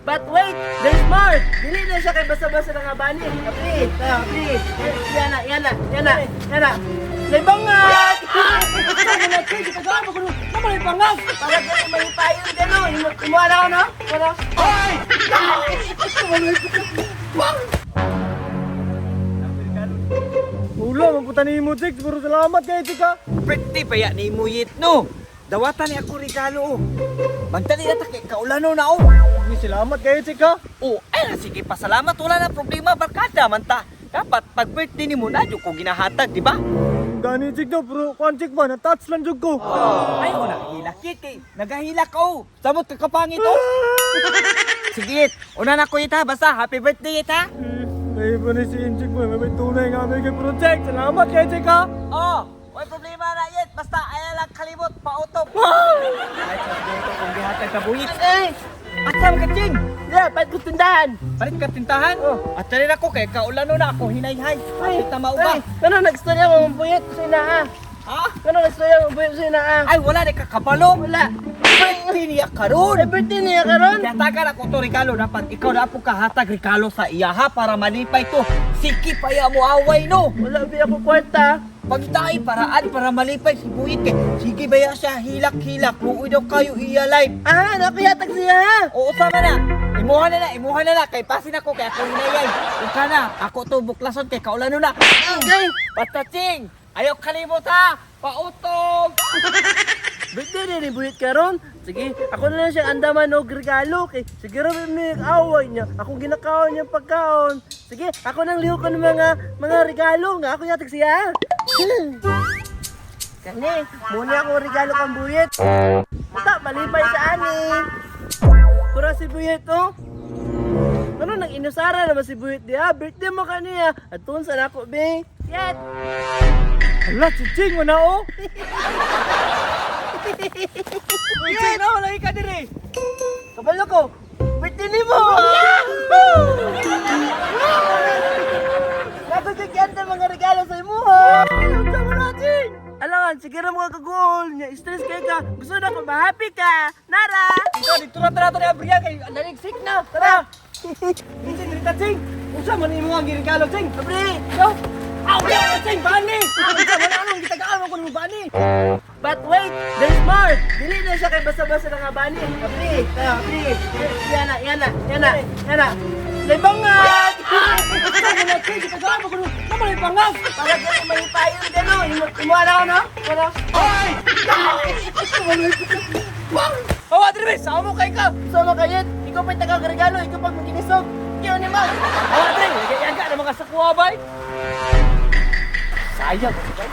But wait, there's more! Dili na siya kay basa-basa ng abani. Apri, yan na. Naibangat! Ano na, Ching? Kitagawa ko nun. Ano may pangas? Para dyan may payon din, no? Imuha ko, no? Wala. Ay! Ulo, magputan ni mo, Chik. Puro salamat kayo, Chik, ha? Pretty pa yan ni Muyit, no? Dawatan ni ako regalo, oh. Bantali na takay, kaulano na, oh. Uy, salamat kayo, Chik, ha? Oh, ay, sige pa, salamat. Wala na problema, barkada man ta. Dapat, pag birthday ni mo, nadyo ko ginahatag, di ba? Gani, Chik, daw. Pero, kuhan, Chik ba? Na-touch lang, Chik, ko. Ay, oh, nagahilak, Kiki. Nagahilak, oh. Samot ka kapangit, oh. Sige, una na ko ita. Basta, happy birthday, ita. May iba na si Chik, ba? May tunay nga, may kay project. Salamat kayo, Chik, ha? Oh, may problema na yet. Basta, ayaw lang kalimot, pautop. Ay, sabi ko kung gihatag ka buhit. Eh! Asam ka, Ching? Yeah, ba't ko tindahan? Palit ka tintahan? Oh. At rin ako, kay kaulano na ako, hinay-hay. Kapit na mauba. Ano nagstorya mo mabuyot sa inaa? Ha? Ano nagstorya mo mabuyot sa inaa? Ay, wala na kakabalo. Wala. Birthday niya karon. Ay, birthday niya karon? Kaya tagal ako to regalo. Dapat ikaw na po kahatag regalo sa iya, ha? Para malipay to. Siki pa ya mo away, no? Wala ba ako kwarta? Pagtay, paraan para malipay si Buit kay. Sige ba ya siya hilak-hilak. Luoy daw kayo iya live. Ah, nakayatag siya ha? Oo, sama na. Imuha na na. Kay pasin ako, kay ako hinayay. Kung ka na, ako to buklason kay kaulano na. Okay. Basta, Ching! Ayaw kalimot, ha! Pautog! Birthday din ni Buyot karon. Sige, ako na lang siya andaman og regalo kay siguro may away niya. Akong ginakaon niya pagkaon. Sige, ako nang liho ko ng mga regalo nga ako yatag siya. Kani, muna ako regalo kang Buyot. Basta malipay sa ani. Pura si Buyot oh. Ano nang inusara naman si Buyot diha? Birthday mo kaniya. Atun sa nako be. Yet. Hala, Chik, mo na, oh. Uy, Ching, na, wala ka dire. Kabalo ko. Birthday ni mo. Nagagagyan ng mga regalo sa imo ha. Ano mo natin? Alangan, sige na mga kagol. Stress kayo ka. Gusto na ko ma-happy ka. Nara! Ikaw, dito na tara abriya kay naligsik na. Tara! Ching, rita, Ching. Usa man imo ang regalo, Ching. Abri! Go! Aw, ya, Ching, bani. Usa man anong gitagaan ko ni bani. But wait, there's more! Dili na siya kay basa-basa ng abani. Abri! Yan na. Naibangat! Ano na, Ching? Kitagawa ko nun. Ano may pangas? Para dyan may payon din, no? Imuha ko, no? Wala. Ay! Hawa, dire, sa mo kay ka. So, makayit, ikaw pa'y taga-regalo, ikaw pag maginisog. Kiyo ni Mag! Hawa, dire, nagayaga na mga sakuha, bay. Sayang, bay.